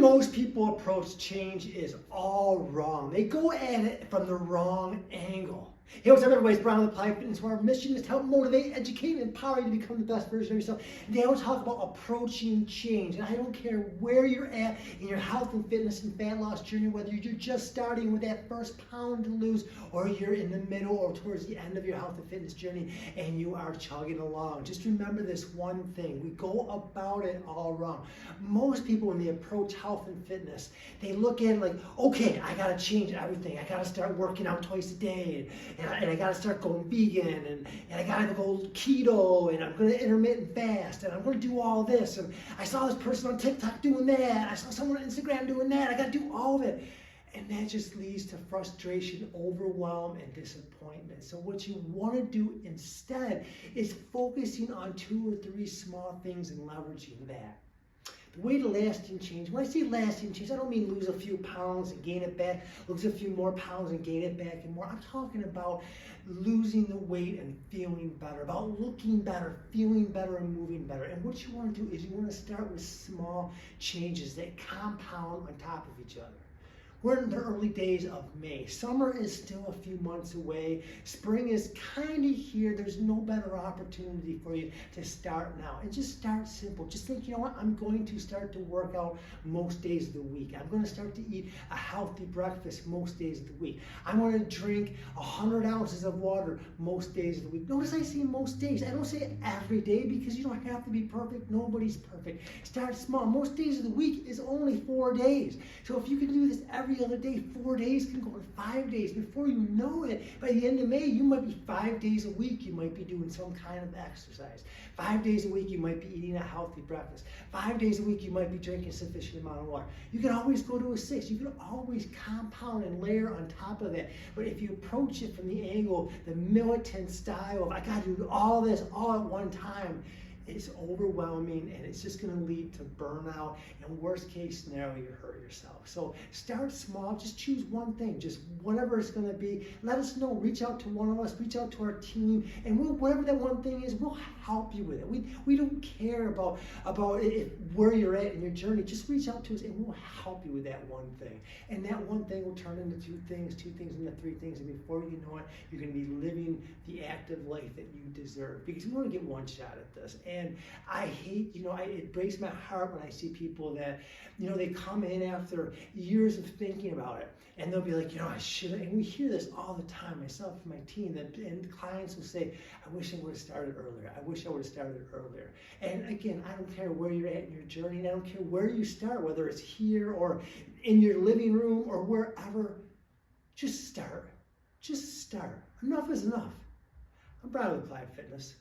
most people approach change is all wrong. They go at it from the wrong angle. Hey, what's up, everybody? It's Brian with Applied Fitness, where our mission is to help motivate, educate, and empower you to become the best version of yourself. And they always talk about approaching change. And I don't care where you're at in your health and fitness and fat loss journey, whether you're just starting with that first pound to lose, or you're in the middle or towards the end of your health and fitness journey and you are chugging along. Just remember this one thing. We go about it all wrong. Most people, when they approach health and fitness, they look at it like, okay, I gotta change everything. I gotta start working out twice a day. And I gotta start going vegan, and I gotta go keto, and I'm gonna intermittent fast, and I'm gonna do all this. And I saw this person on TikTok doing that. I saw someone on Instagram doing that. I gotta do all of it. And that just leads to frustration, overwhelm, and disappointment. So what you want to do instead is focusing on 2 or 3 small things and leveraging that. The way to lasting change, when I say lasting change, I don't mean lose a few pounds and gain it back, lose a few more pounds and gain it back and more. I'm talking about losing the weight and feeling better, about looking better, feeling better, and moving better. And what you want to do is you want to start with small changes that compound on top of each other. We're in the early days of May. Summer is still a few months away. Spring is kind of here. There's no better opportunity for you to start now. And just start simple. Just think, you know what? I'm going to start to work out most days of the week. I'm going to start to eat a healthy breakfast most days of the week. I'm going to drink 100 ounces of water most days of the week. Notice I say most days. I don't say every day, because you don't have to be perfect. Nobody's perfect. Start small. Most days of the week is only 4 days. So if you can do this every other day, 4 days can go to 5 days. Before you know it, by the end of May, you might be 5 days a week. You might be doing some kind of exercise. 5 days a week, you might be eating a healthy breakfast. 5 days a week, you might be drinking a sufficient amount of water. You can always go to a 6. You can always compound and layer on top of that. But if you approach it from the angle, the militant style of, I got to do all this all at one time, it's overwhelming, and it's just going to lead to burnout, and worst case scenario, you hurt yourself. So start small. Just choose one thing, just whatever it's going to be. Let us know. Reach out to one of us, reach out to our team, and whatever that one thing is, we'll help you with it. We don't care about where you're at in your journey. Just reach out to us, and we'll help you with that one thing. And that one thing will turn into 2 things into 3 things, and before you know it, you're going to be living the active life that you deserve, because we want to get one shot at this. And I hate, it breaks my heart when I see people that, they come in after years of thinking about it, and they'll be like, I should have, and we hear this all the time, myself and my team, and clients will say, I wish I would have started earlier. I wish I would have started earlier. And again, I don't care where you're at in your journey, and I don't care where you start, whether it's here or in your living room or wherever. Just start. Just start. Enough is enough. I'm Brian with Applied Fitness.